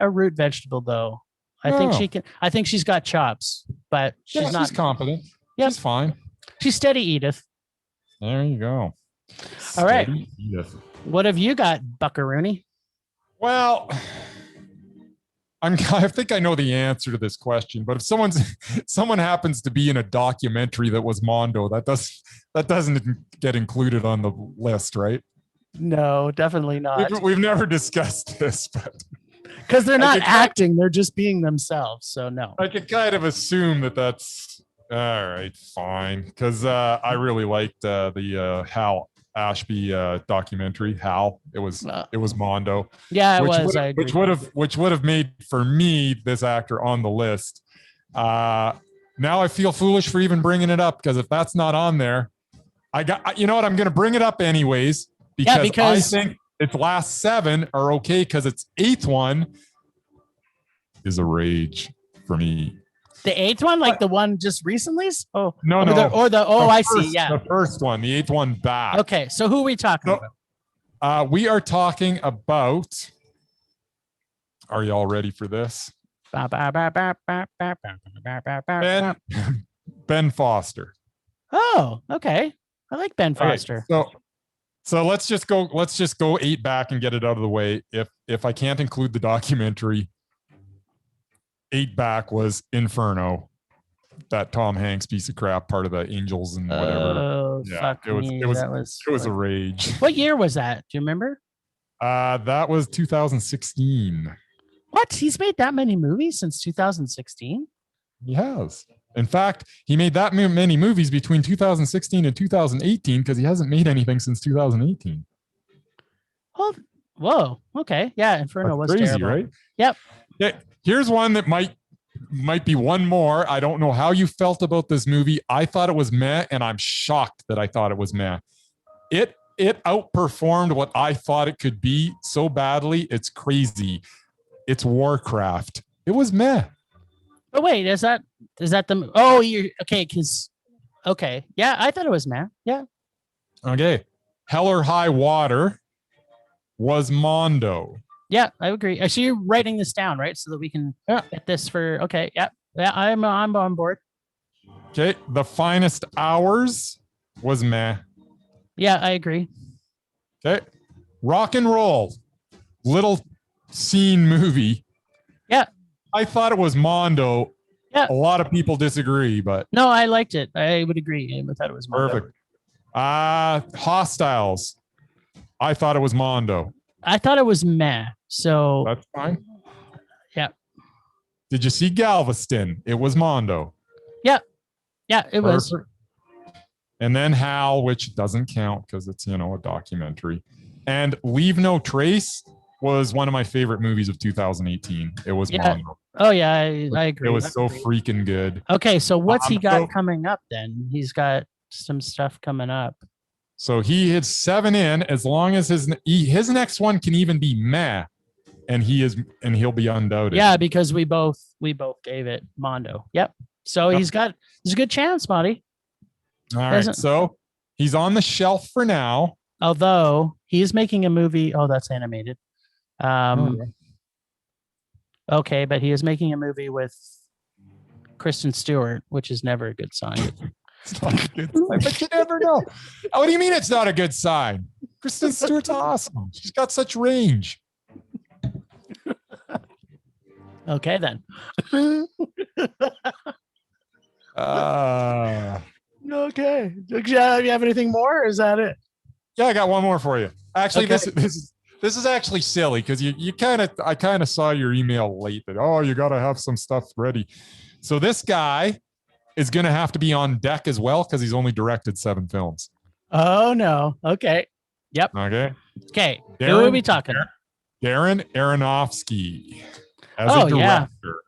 root vegetable though. I think she's got chops, but she's not. She's competent. Yep. She's fine. She's steady Edith. There you go. All right. Steady Edith. What have you got, Buckaroony? Well, I think I know the answer to this question, but if someone happens to be in a documentary that was Mondo, that doesn't get included on the list, right? No, definitely not. We've never discussed this, but because they're not acting, they're just being themselves. So no. I could kind of assume that's all right, fine. Because I really liked the Hal Ashby documentary. Hal, it was Mondo. Yeah, it was. Which would have made for me this actor on the list. Now I feel foolish for even bringing it up, because if that's not on there, you know what? I'm going to bring it up anyways. Because I think its last 7 are okay, because its 8th one is a rage for me. The 8th one, like the one just recently? Oh no. I see. Yeah, the first one, the 8th one back. Okay, so who are we talking about? We are talking about. Are you all ready for this? Ben Foster. Oh, okay. I like Ben Foster. Okay, so let's just go 8 back and get it out of the way. If I can't include the documentary, 8 back was Inferno, that Tom Hanks piece of crap, part of the Angels and whatever. Oh, yeah, fuck it was a rage. What year was that? Do you remember? That was 2016. What? He's made that many movies since 2016? He has. In fact, he made that many movies between 2016 and 2018 because he hasn't made anything since 2018. Oh, whoa. Okay. Yeah, Inferno was crazy, terrible. Right? Yep. Yeah, here's one that might be one more. I don't know how you felt about this movie. I thought it was meh, and I'm shocked that I thought it was meh. It outperformed what I thought it could be so badly. It's crazy. It's Warcraft. It was meh. Oh wait, is that the? Oh, you're okay. Okay, yeah, I thought it was meh. Yeah. Okay, Hell or High Water was Mondo. Yeah, I agree. So you're writing this down, right? So that we can get this for. Okay. Yeah. Yeah. I'm on board. Okay. The Finest Hours was meh. Yeah, I agree. Okay. Rock and Roll, little scene movie. Yeah. I thought it was Mondo. Yeah. A lot of people disagree, but no, I liked it. I would agree. I thought it was Mondo. perfect. Hostiles. I thought it was Mondo. I thought it was meh. So That's fine. Yeah. Did you see Galveston? It was Mondo. Yeah, it was. Perfect. And then Hal, which doesn't count because it's, a documentary. And Leave No Trace was one of my favorite movies of 2018. It was Mondo. Oh yeah, I agree. It was so freaking good. Okay, so what's he got coming up then? He's got some stuff coming up. So he hit 7 in, as long as his next one can even be meh, and he'll be undoubted. Yeah, because we both gave it Mondo. Yep. So there's a good chance, Monty. All right. So he's on the shelf for now. Although he is making a movie. Oh, that's animated. Okay, but he is making a movie with Kristen Stewart, which is never a good sign. It's not a good sign, but you never know. What do you mean it's not a good sign? Kristen Stewart's awesome. She's got such range. Okay, then. Okay. Do you have anything more? Or is that it? Yeah, I got one more for you. Actually, Okay. this is actually silly because I kind of saw your email late that you got to have some stuff ready. So this guy is going to have to be on deck as well because he's only directed 7 films. Oh no. Okay. Yep. Okay. Who are we talking? Darren Aronofsky as a director.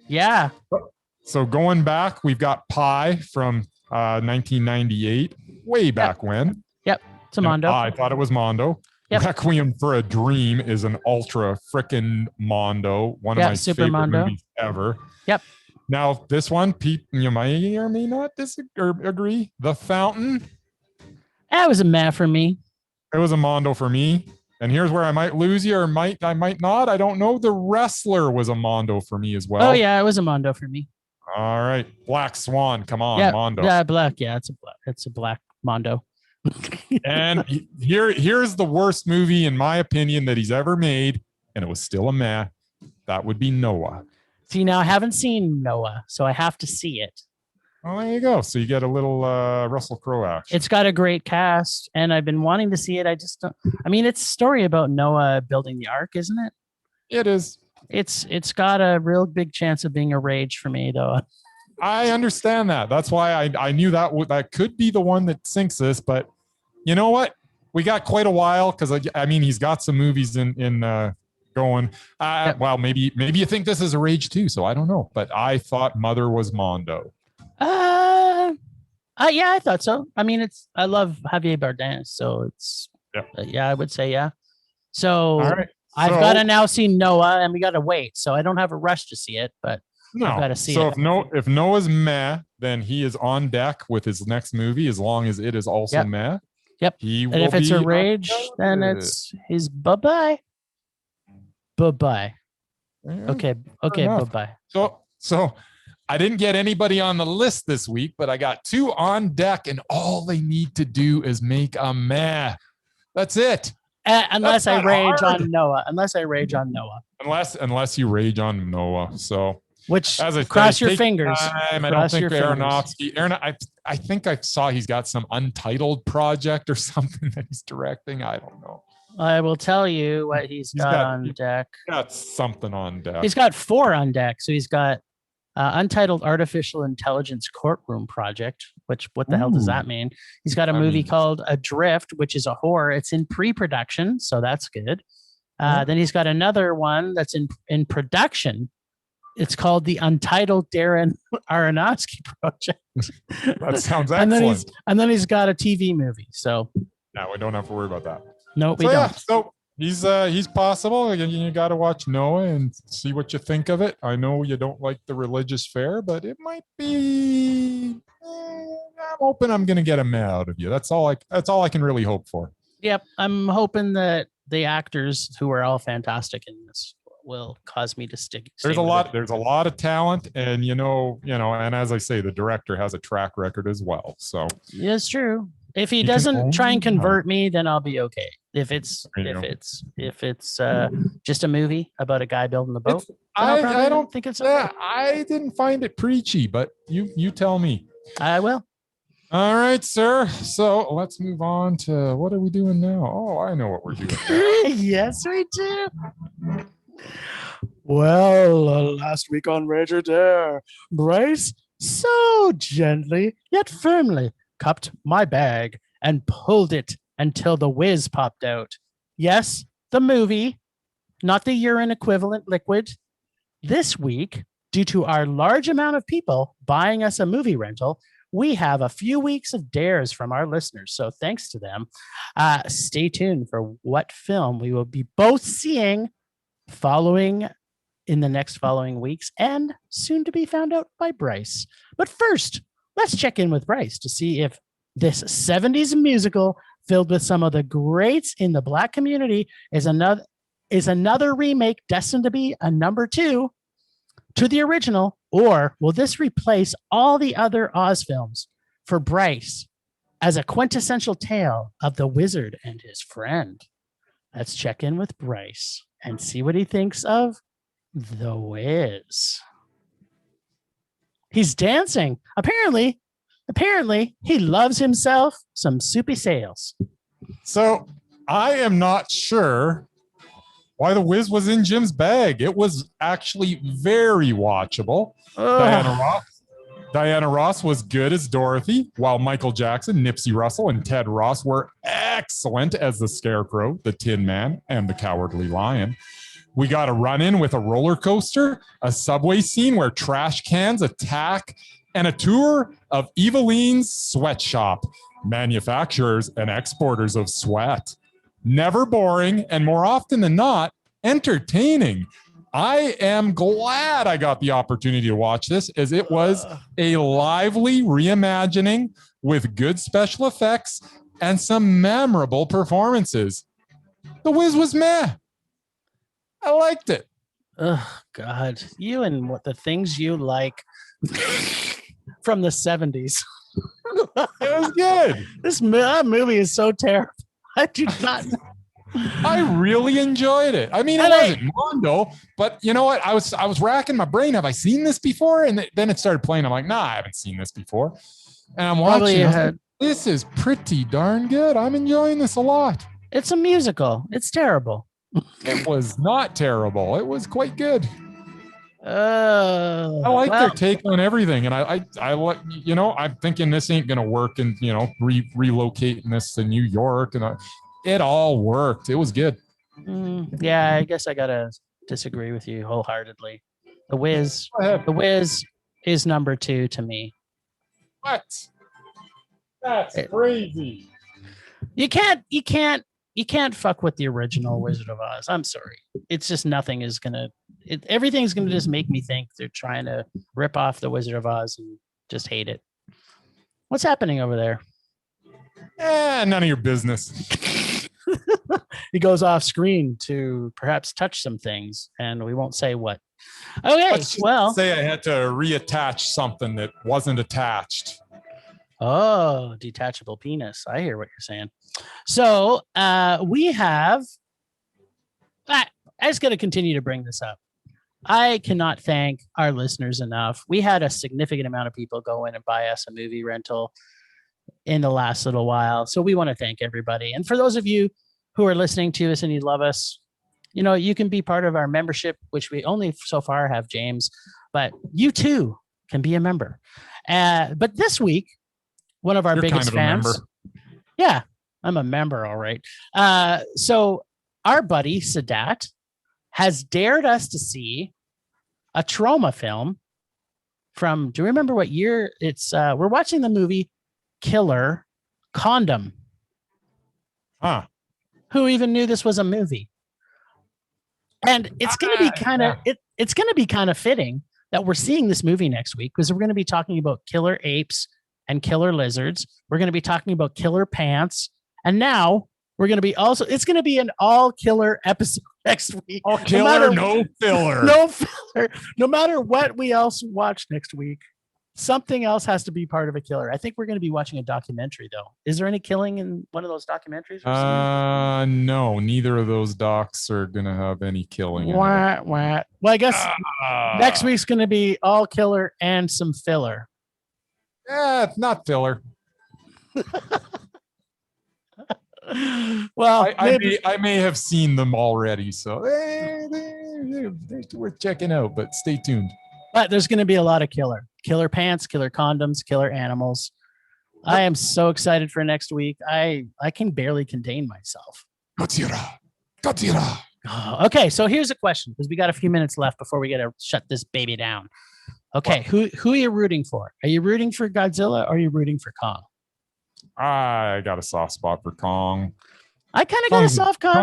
Yeah. So going back, we've got Pi from 1998, way back when. Yep. It's a Mondo. I thought it was Mondo. Yep. Requiem for a Dream is an ultra frickin' Mondo, one of my Super favorite Mondo. movies ever. Yep. Now this one, Pete, you may or may not agree. The Fountain. That was a meh for me. It was a Mondo for me. And here's where I might lose you, or I might not. I don't know. The Wrestler was a Mondo for me as well. Oh yeah, it was a Mondo for me. All right, Black Swan. Come on, Yeah, Mondo. Yeah, black. Yeah, it's a black Mondo. And here's the worst movie in my opinion that he's ever made, and it was still a meh. That would be Noah. See, now I haven't seen Noah, so I have to see it. Oh, there you go. So you get a little Russell Crowe action. It's got a great cast, and I've been wanting to see it. I just don't. I mean, it's a story about Noah building the ark, isn't it? It is. It's got a real big chance of being a rage for me, though. I understand that. That's why I knew that could be the one that sinks this. But you know what? We got quite a while because I mean he's got some movies in going. Yep. Well, maybe you think this is a rage too. So I don't know. But I thought Mother was Mondo. Yeah, I thought so. I mean, I love Javier Bardem, so it's I would say yeah. So all right. I've got to now see Noah, and we got to wait. So I don't have a rush to see it, but I've got to see it. So if Noah's meh, then he is on deck with his next movie, as long as it is also meh. Yep. And if it's a rage, then it's his bye-bye. Bye-bye. Okay, bye-bye. So I didn't get anybody on the list this week, but I got 2 on deck, and all they need to do is make a meh. That's it. Unless I rage on Noah. Unless you rage on Noah. So which as I cross your fingers. I don't think Aronofsky. I think I saw he's got some untitled project or something that he's directing. I don't know. I will tell you what he's got on deck. He's got something on deck. He's got 4 on deck. So he's got Untitled Artificial Intelligence Courtroom Project, which what the hell does that mean? He's got a movie called Adrift, which is a horror. It's in pre-production, so that's good. Then he's got another one that's in production. It's called the Untitled Darren Aronofsky Project. That sounds excellent. And then he's got a TV movie. So no, we don't have to worry about that. No, we don't. So he's possible. You got to watch Noah and see what you think of it. I know you don't like the religious fare, but it might be. I'm hoping I'm going to get a meh out of you. That's all I can really hope for. Yep, I'm hoping that the actors who are all fantastic in this will cause me to stay There's a with lot. it. There's a lot of talent, and and as I say, the director has a track record as well. So Yeah, it's true. If he You can doesn't try and only convert me, then I'll be okay. If it's There you if it's just a movie about a guy building a boat, It's- then I'll probably I don't think it's okay. yeah, I didn't find it preachy, but you tell me. I will. All right, sir. So let's move on to what are we doing now? Oh, I know what we're doing now. Yes, we do. Well, last week on Rager Dare, Bryce so gently yet firmly cupped my bag and pulled it until the whiz popped out. Yes, the movie, not the urine equivalent liquid. This week, due to our large amount of people buying us a movie rental, we have a few weeks of dares from our listeners. So thanks to them. Stay tuned for what film we will be both seeing in the next following weeks and soon to be found out by Bryce. But first, let's check in with Bryce to see if this 70s musical filled with some of the greats in the Black community is another remake destined to be a number 2 to the original, or will this replace all the other Oz films for Bryce as a quintessential tale of the wizard and his friend? Let's check in with Bryce and see what he thinks of The Wiz. He's dancing. Apparently, he loves himself some soupy sales. So I am not sure why The Wiz was in Jim's bag. It was actually very watchable. Diana Ross was good as Dorothy, while Michael Jackson, Nipsey Russell, and Ted Ross were excellent as the Scarecrow, the Tin Man, and the Cowardly Lion. We got a run-in with a roller coaster, a subway scene where trash cans attack, and a tour of Eveline's sweatshop, manufacturers and exporters of sweat. Never boring, and more often than not, entertaining. I am glad I got the opportunity to watch this, as it was a lively reimagining with good special effects and some memorable performances. The Wiz was meh. I liked it. Oh, God. You and what the things you like from the 70s. It was good. That movie is so terrible. I do not. I really enjoyed it. I mean, it wasn't Mondo, but you know what? I was racking my brain. Have I seen this before? And then it started playing. I'm like, nah, I haven't seen this before. And I'm watching. Like, this is pretty darn good. I'm enjoying this a lot. It's a musical. It's terrible. It was not terrible. It was quite good. I like their take on everything, and I like, I'm thinking this ain't gonna work, and relocating this to New York, and it all worked. It was good. Yeah, I guess I gotta disagree with you wholeheartedly. The Wiz is number 2 to me. What? That's crazy. You can't fuck with the original Wizard of Oz. I'm sorry. It's just everything's gonna just make me think they're trying to rip off the Wizard of Oz and just hate it. What's happening over there? None of your business. He goes off screen to perhaps touch some things, and we won't say what. Okay, well, say I had to reattach something that wasn't attached. Oh, detachable penis. I hear what you're saying. So we have. I just got to continue to bring this up. I cannot thank our listeners enough. We had a significant amount of people go in and buy us a movie rental in the last little while. So we want to thank everybody. And for those of you who are listening to us and you love us, you can be part of our membership, which we only so far have James, but you too can be a member. But this week, one of our biggest fans. Yeah, I'm a member. All right. So our buddy Sadat has dared us to see a trauma film from, do you remember what year it's, we're watching the movie Killer Condom. Huh. Who even knew this was a movie? And it's going to be kind of, it's going to be kind of fitting that we're seeing this movie next week, because we're going to be talking about killer apes and killer lizards. We're going to be talking about killer pants. And now We're going to be it's going to be an all killer episode next week. All killer, no filler. No filler. No matter what we else watch next week, something else has to be part of a killer. I think we're going to be watching a documentary, though. Is there any killing in one of those documentaries? No, neither of those docs are going to have any killing. Wah, wah. Well, I guess next week's going to be all killer and some filler. It's not filler. Well, I may have seen them already, so they're worth checking out, but stay tuned. but there's going to be a lot of killer pants, killer condoms, killer animals. I am so excited for next week. I can barely contain myself. Godzilla. Oh, okay, so here's a question, because we got a few minutes left before we got to shut this baby down. Okay, who are you rooting for? Are you rooting for Godzilla or are you rooting for Kong? I got a soft spot for Kong. I kind of got a soft cock. I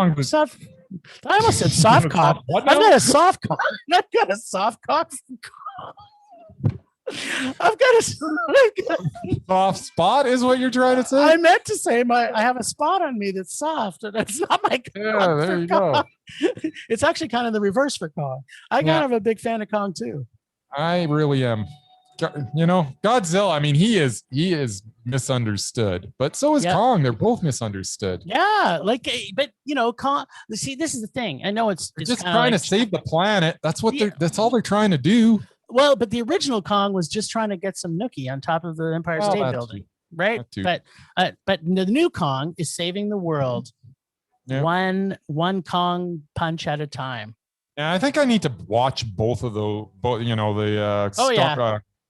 almost said soft cock. I've got a soft cock. I've got a soft cock. I've got a soft spot is what you're trying to say? I meant to say I have a spot on me that's soft, and it's not my cock. Yeah, there you go. It's actually kind of the reverse for Kong. I kind of a big fan of Kong too. I really am. You know, Godzilla, I mean, he is misunderstood, but so is Kong. They're both misunderstood. Yeah, but you know, Kong. See, this is the thing. I know it's just trying to save the planet. That's what that's all they're trying to do. Well, but the original Kong was just trying to get some nookie on top of the Empire State Building, right? But the new Kong is saving the world, one Kong punch at a time. Yeah, I think I need to watch both of those.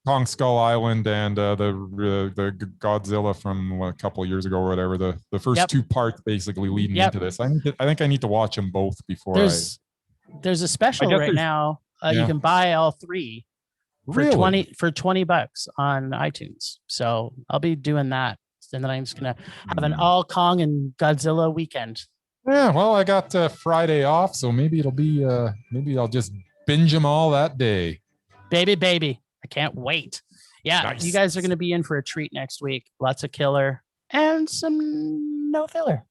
Kong Skull Island and the Godzilla from a couple of years ago or whatever. The first two parts basically leading into this. I think I need to watch them both before. There's a special right now. You can buy all three for $20 on iTunes. So I'll be doing that, and then I'm just gonna have an all Kong and Godzilla weekend. Yeah, well, I got Friday off, so maybe it'll be maybe I'll just binge them all that day. Baby. I can't wait. Yeah, nice. You guys are going to be in for a treat next week. Lots of killer and some no filler.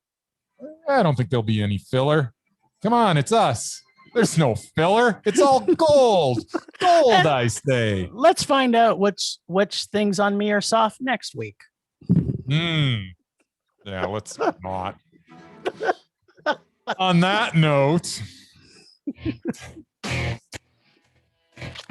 I don't think there'll be any filler. Come on, it's us. There's no filler. It's all gold. Gold, I say. Let's find out which things on me are soft next week. Yeah, let's not. On that note.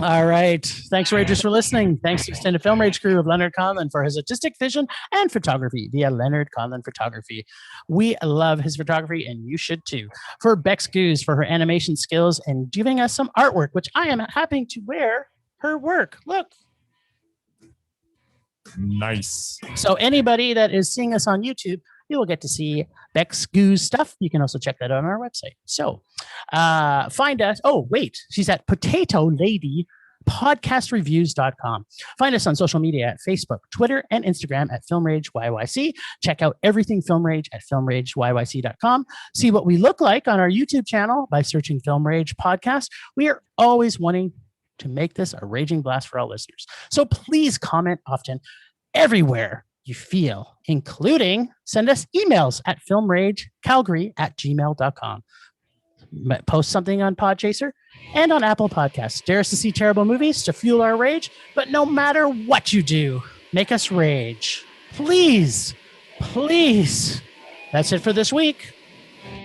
All right. Thanks, Ragers, for listening. Thanks to the extended Film Rage crew of Leonard Conlon for his artistic vision and photography via Leonard Conlon Photography. We love his photography, and you should too. For Bex Goose for her animation skills and giving us some artwork, which I am happy to wear her work. Look. Nice. So anybody that is seeing us on YouTube, you will get to see Bex Goose stuff. You can also check that out on our website. So find us. Oh, wait. She's at Potato Lady podcastreviews.com. Find us on social media at Facebook, Twitter, and Instagram at Film Rage YYC. Check out everything Film Rage at filmrageyyc.com. See what we look like on our YouTube channel by searching Film Rage Podcast. We are always wanting to make this a raging blast for all listeners. So please comment often everywhere you feel, including send us emails at filmragecalgary@gmail.com. Post something on Podchaser and on Apple Podcasts. Dare us to see terrible movies to fuel our rage, but no matter what you do, make us rage. Please. That's it for this week.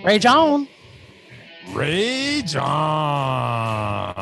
Rage on. Rage on.